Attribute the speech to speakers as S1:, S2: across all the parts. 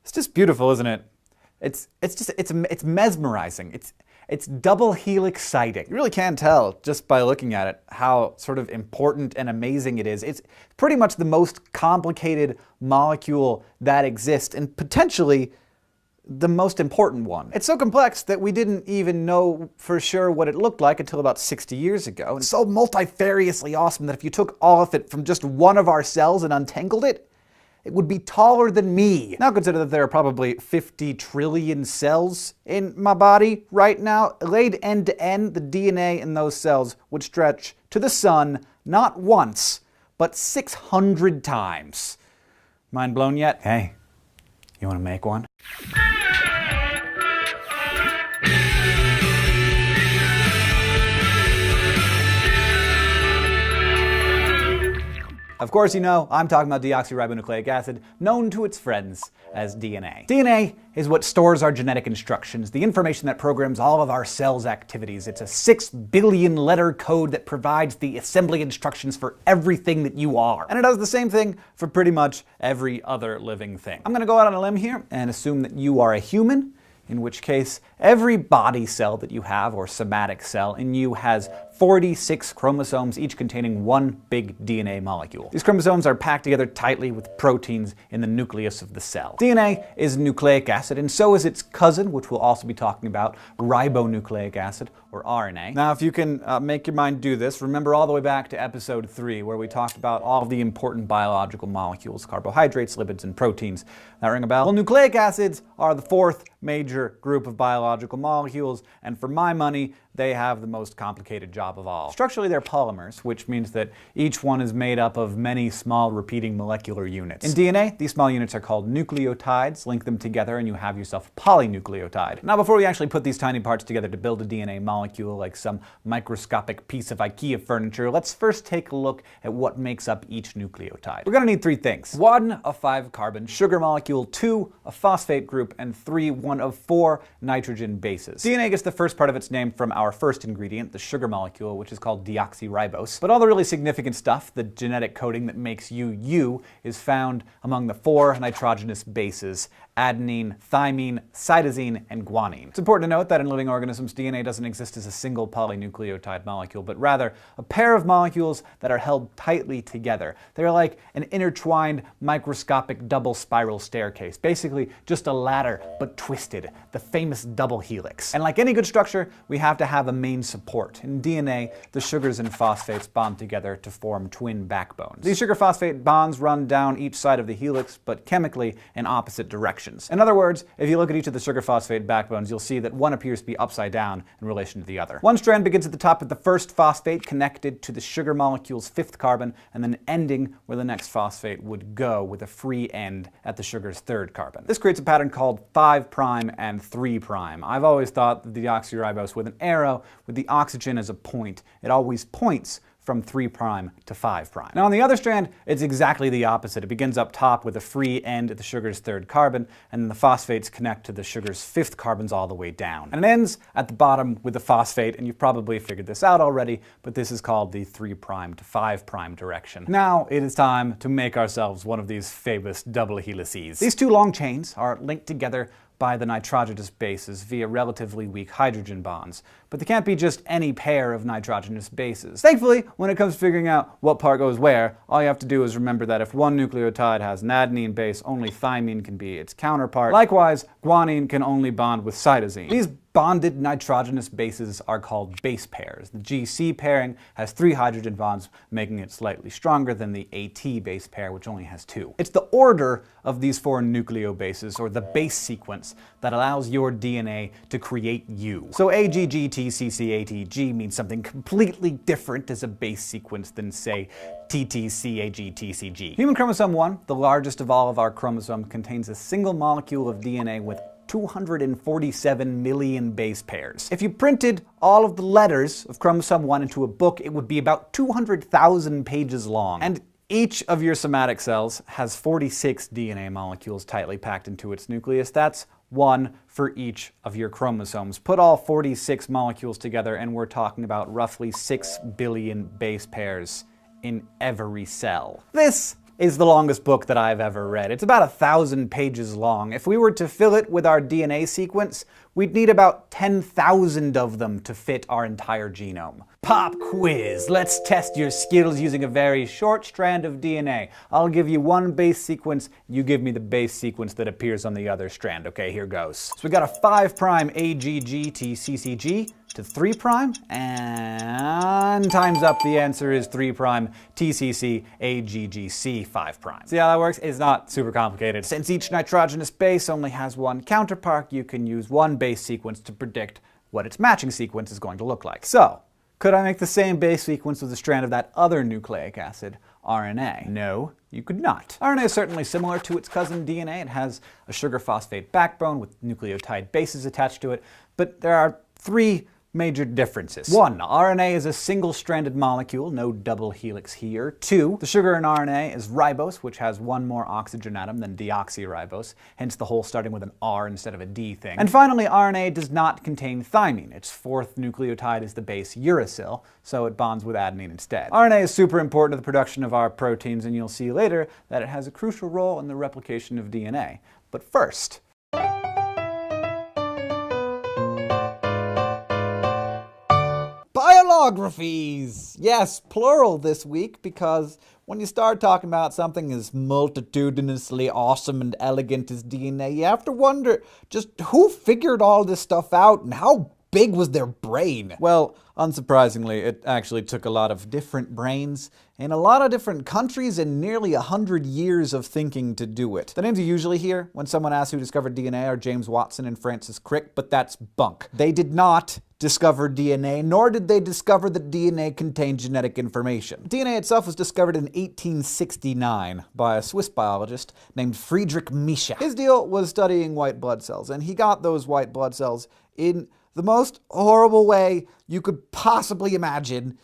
S1: It's just beautiful, isn't it? It's mesmerizing. It's double helix sighting. You really can tell just by looking at it how sort of important and amazing it is. It's pretty much the most complicated molecule that exists, and potentially the most important one. It's so complex that we didn't even know for sure what it looked like until about 60 years ago. It's so multifariously awesome that if you took all of it from just one of our cells and untangled it, it would be taller than me. Now consider that there are probably 50 trillion cells in my body right now. Laid end to end, the DNA in those cells would stretch to the sun not once, but 600 times. Mind blown yet? Hey, you want to make one? Of course, you know, I'm talking about deoxyribonucleic acid, known to its friends as DNA. DNA is what stores our genetic instructions, the information that programs all of our cells' activities. It's a 6 billion letter code that provides the assembly instructions for everything that you are. And it does the same thing for pretty much every other living thing. I'm gonna go out on a limb here and assume that you are a human, in which case every body cell that you have, or somatic cell, in you has 46 chromosomes, each containing one big DNA molecule. These chromosomes are packed together tightly with proteins in the nucleus of the cell. DNA is nucleic acid, and so is its cousin, which we'll also be talking about, ribonucleic acid, or RNA. Now, if you can make your mind do this, remember all the way back to episode 3, where we talked about all of the important biological molecules, carbohydrates, lipids, and proteins. That ring a bell? Well, nucleic acids are the fourth major group of biological molecules, and for my money, they have the most complicated job of all. Structurally, they're polymers, which means that each one is made up of many small repeating molecular units. In DNA, these small units are called nucleotides. Link them together and you have yourself a polynucleotide. Now, before we actually put these tiny parts together to build a DNA molecule like some microscopic piece of IKEA furniture, let's first take a look at what makes up each nucleotide. We're gonna need 3 things. 1, a 5-carbon sugar molecule, 2, a phosphate group, and 3, one of 4 nitrogen bases. DNA gets the first part of its name from our first ingredient, the sugar molecule, which is called deoxyribose. But all the really significant stuff, the genetic coding that makes you, is found among the 4 nitrogenous bases: adenine, thymine, cytosine, and guanine. It's important to note that in living organisms, DNA doesn't exist as a single polynucleotide molecule, but rather a pair of molecules that are held tightly together. They're like an intertwined microscopic double spiral staircase, basically just a ladder, but twisted, the famous double helix. And like any good structure, we have to have a main support. In DNA, the sugars and phosphates bond together to form twin backbones. These sugar-phosphate bonds run down each side of the helix, but chemically in opposite directions. In other words, if you look at each of the sugar-phosphate backbones, you'll see that one appears to be upside down in relation to the other. One strand begins at the top with the first phosphate connected to the sugar molecule's 5th carbon, and then ending where the next phosphate would go with a free end at the sugar's 3rd carbon. This creates a pattern called 5' and 3'. I've always thought that the deoxyribose with an arrow with the oxygen as a point. It always points from 3' to 5'. Now on the other strand, it's exactly the opposite. It begins up top with a free end at the sugar's 3rd carbon, and then the phosphates connect to the sugar's 5th carbons all the way down. And it ends at the bottom with the phosphate, and you've probably figured this out already, but this is called the 3' to 5' direction. Now it is time to make ourselves one of these famous double helices. These 2 long chains are linked together by the nitrogenous bases via relatively weak hydrogen bonds. But they can't be just any pair of nitrogenous bases. Thankfully, when it comes to figuring out what part goes where, all you have to do is remember that if one nucleotide has an adenine base, only thymine can be its counterpart. Likewise, guanine can only bond with cytosine. These bonded nitrogenous bases are called base pairs. The GC pairing has 3 hydrogen bonds, making it slightly stronger than the AT base pair, which only has 2. It's the order of these 4 nucleobases, or the base sequence, that allows your DNA to create you. So AGGTCCATG means something completely different as a base sequence than, say, TTCAGTCG. Human chromosome 1, the largest of all of our chromosomes, contains a single molecule of DNA with 247 million base pairs. If you printed all of the letters of chromosome 1 into a book, it would be about 200,000 pages long. And each of your somatic cells has 46 DNA molecules tightly packed into its nucleus. That's 1 for each of your chromosomes. Put all 46 molecules together and we're talking about roughly 6 billion base pairs in every cell. This is the longest book that I've ever read. It's about 1,000 pages long. If we were to fill it with our DNA sequence, we'd need about 10,000 of them to fit our entire genome. Pop quiz. Let's test your skills using a very short strand of DNA. I'll give you one base sequence, you give me the base sequence that appears on the other strand. Okay, here goes. So we got a 5' AGG TCCG to 3', and time's up. The answer is 3' TCC AGGC 5'. See how that works? It's not super complicated. Since each nitrogenous base only has one counterpart, you can use one base sequence to predict what its matching sequence is going to look like. So, could I make the same base sequence with a strand of that other nucleic acid, RNA? No, you could not. RNA is certainly similar to its cousin DNA. It has a sugar-phosphate backbone with nucleotide bases attached to it, but there are 3 major differences. 1. RNA is a single-stranded molecule, no double helix here. 2. The sugar in RNA is ribose, which has one more oxygen atom than deoxyribose, hence the whole starting with an R instead of a D thing. And finally, RNA does not contain thymine. Its 4th nucleotide is the base uracil, so it bonds with adenine instead. RNA is super important to the production of our proteins, and you'll see later that it has a crucial role in the replication of DNA. But first, biographies! Yes, plural this week, because when you start talking about something as multitudinously awesome and elegant as DNA, you have to wonder just who figured all this stuff out and how big was their brain? Well, unsurprisingly, it actually took a lot of different brains in a lot of different countries and nearly 100 years of thinking to do it. The names you usually hear when someone asks who discovered DNA are James Watson and Francis Crick, but that's bunk. They did not discover DNA, nor did they discover that DNA contained genetic information. DNA itself was discovered in 1869 by a Swiss biologist named Friedrich Miescher. His deal was studying white blood cells, and he got those white blood cells in the most horrible way you could possibly imagine,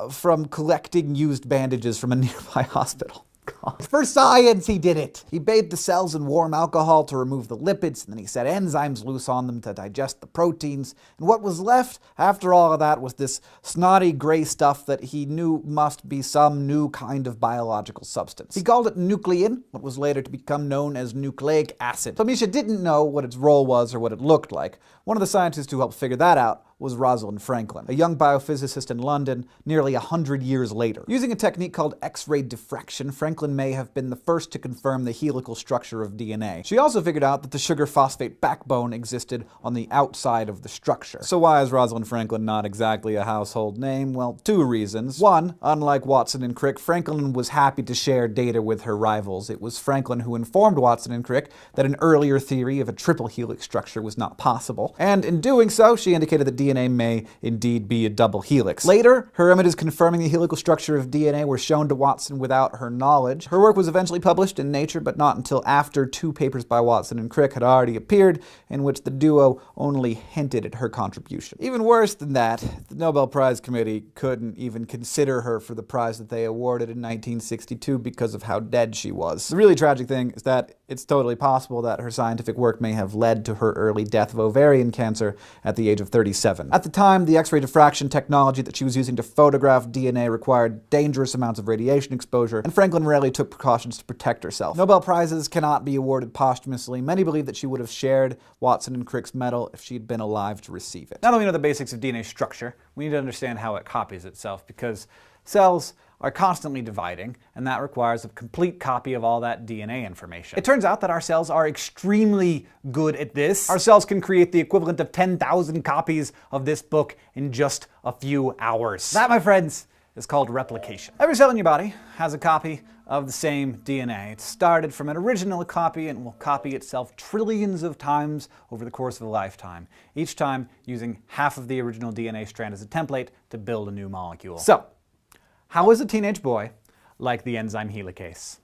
S1: from collecting used bandages from a nearby hospital. God. For science, he did it. He bathed the cells in warm alcohol to remove the lipids, and then he set enzymes loose on them to digest the proteins. And what was left after all of that was this snotty gray stuff that he knew must be some new kind of biological substance. He called it nuclein, what was later to become known as nucleic acid. So Miescher didn't know what its role was or what it looked like. One of the scientists who helped figure that out was Rosalind Franklin, a young biophysicist in London nearly 100 years later. Using a technique called X-ray diffraction, Franklin may have been the first to confirm the helical structure of DNA. She also figured out that the sugar-phosphate backbone existed on the outside of the structure. So why is Rosalind Franklin not exactly a household name? Well, 2 reasons. 1, unlike Watson and Crick, Franklin was happy to share data with her rivals. It was Franklin who informed Watson and Crick that an earlier theory of a triple helix structure was not possible. And in doing so, she indicated that DNA may indeed be a double helix. Later, her images confirming the helical structure of DNA were shown to Watson without her knowledge. Her work was eventually published in Nature, but not until after 2 papers by Watson and Crick had already appeared, in which the duo only hinted at her contribution. Even worse than that, the Nobel Prize Committee couldn't even consider her for the prize that they awarded in 1962 because of how dead she was. The really tragic thing is that it's totally possible that her scientific work may have led to her early death of ovarian cancer at the age of 37. At the time, the X-ray diffraction technology that she was using to photograph DNA required dangerous amounts of radiation exposure, and Franklin rarely took precautions to protect herself. Nobel Prizes cannot be awarded posthumously. Many believe that she would have shared Watson and Crick's medal if she'd been alive to receive it. Now that we know the basics of DNA structure, we need to understand how it copies itself, because cells are constantly dividing, and that requires a complete copy of all that DNA information. It turns out that our cells are extremely good at this. Our cells can create the equivalent of 10,000 copies of this book in just a few hours. That, my friends, is called replication. Every cell in your body has a copy of the same DNA. It started from an original copy and will copy itself trillions of times over the course of a lifetime, each time using half of the original DNA strand as a template to build a new molecule. So, how is a teenage boy like the enzyme helicase?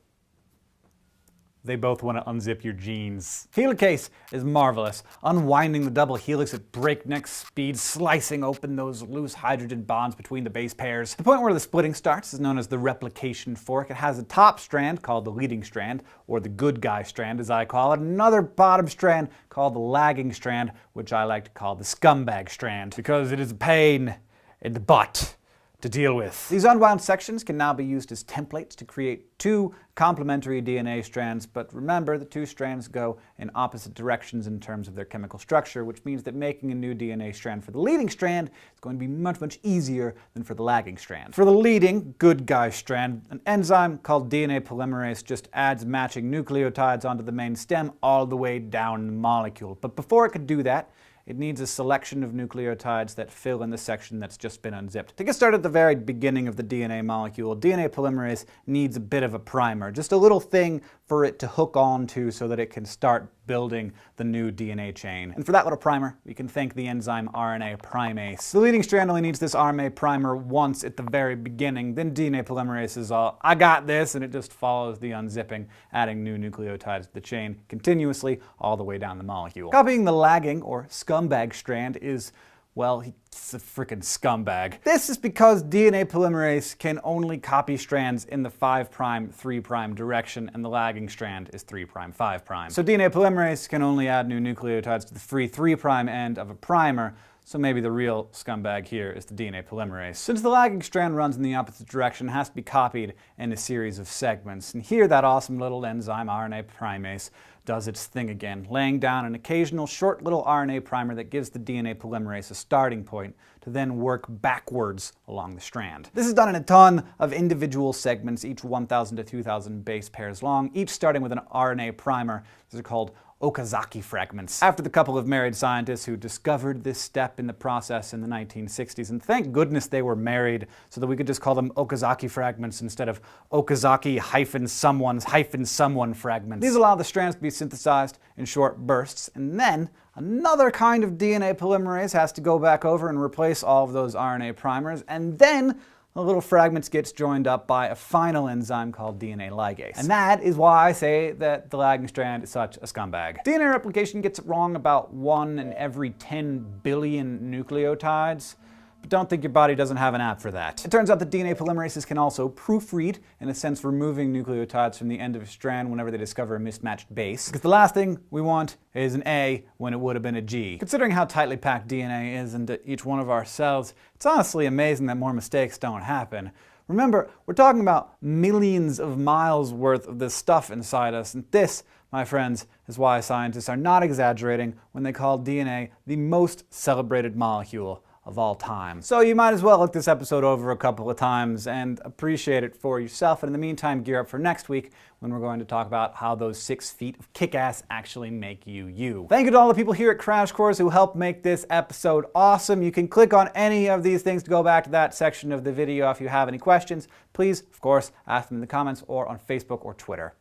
S1: They both want to unzip your genes. Helicase is marvelous, unwinding the double helix at breakneck speed, slicing open those loose hydrogen bonds between the base pairs. The point where the splitting starts is known as the replication fork. It has a top strand called the leading strand, or the good guy strand as I call it, another bottom strand called the lagging strand, which I like to call the scumbag strand, because it is a pain in the butt to deal with. These unwound sections can now be used as templates to create two complementary DNA strands, but remember, the two strands go in opposite directions in terms of their chemical structure, which means that making a new DNA strand for the leading strand is going to be much, much easier than for the lagging strand. For the leading, good guy strand, an enzyme called DNA polymerase just adds matching nucleotides onto the main stem all the way down the molecule. But before it could do that, it needs a selection of nucleotides that fill in the section that's just been unzipped. To get started at the very beginning of the DNA molecule, DNA polymerase needs a bit of a primer, just a little thing for it to hook onto so that it can start building the new DNA chain. And for that little primer, we can thank the enzyme RNA primase. The leading strand only needs this RNA primer once at the very beginning, then DNA polymerase is all, I got this, and it just follows the unzipping, adding new nucleotides to the chain continuously all the way down the molecule. Copying the lagging, or scumbag strand is, well, he's a freaking scumbag. This is because DNA polymerase can only copy strands in the 5' 3' direction, and the lagging strand is 3' 5'. So DNA polymerase can only add new nucleotides to the free 3' end of a primer, so maybe the real scumbag here is the DNA polymerase. Since the lagging strand runs in the opposite direction, it has to be copied in a series of segments. And here that awesome little enzyme, RNA primase, does its thing again, laying down an occasional short little RNA primer that gives the DNA polymerase a starting point to then work backwards along the strand. This is done in a ton of individual segments, each 1,000 to 2,000 base pairs long, each starting with an RNA primer. These are called Okazaki fragments, after the couple of married scientists who discovered this step in the process in the 1960s. And thank goodness they were married so that we could just call them Okazaki fragments instead of Okazaki-someone's-someone fragments. These allow the strands to be synthesized in short bursts, and then another kind of DNA polymerase has to go back over and replace all of those RNA primers, and then the little fragments gets joined up by a final enzyme called DNA ligase. And that is why I say that the lagging strand is such a scumbag. DNA replication gets it wrong about 1 in every 10 billion nucleotides. But don't think your body doesn't have an app for that. It turns out that DNA polymerases can also proofread, in a sense removing nucleotides from the end of a strand whenever they discover a mismatched base. Because the last thing we want is an A when it would have been a G. Considering how tightly packed DNA is into each one of our cells, it's honestly amazing that more mistakes don't happen. Remember, we're talking about millions of miles worth of this stuff inside us, and this, my friends, is why scientists are not exaggerating when they call DNA the most celebrated molecule of all time. So you might as well look this episode over a couple of times and appreciate it for yourself, and in the meantime gear up for next week when we're going to talk about how those 6 feet of kick-ass actually make you you. Thank you to all the people here at Crash Course who helped make this episode awesome. You can click on any of these things to go back to that section of the video if you have any questions. Please, of course, ask them in the comments or on Facebook or Twitter.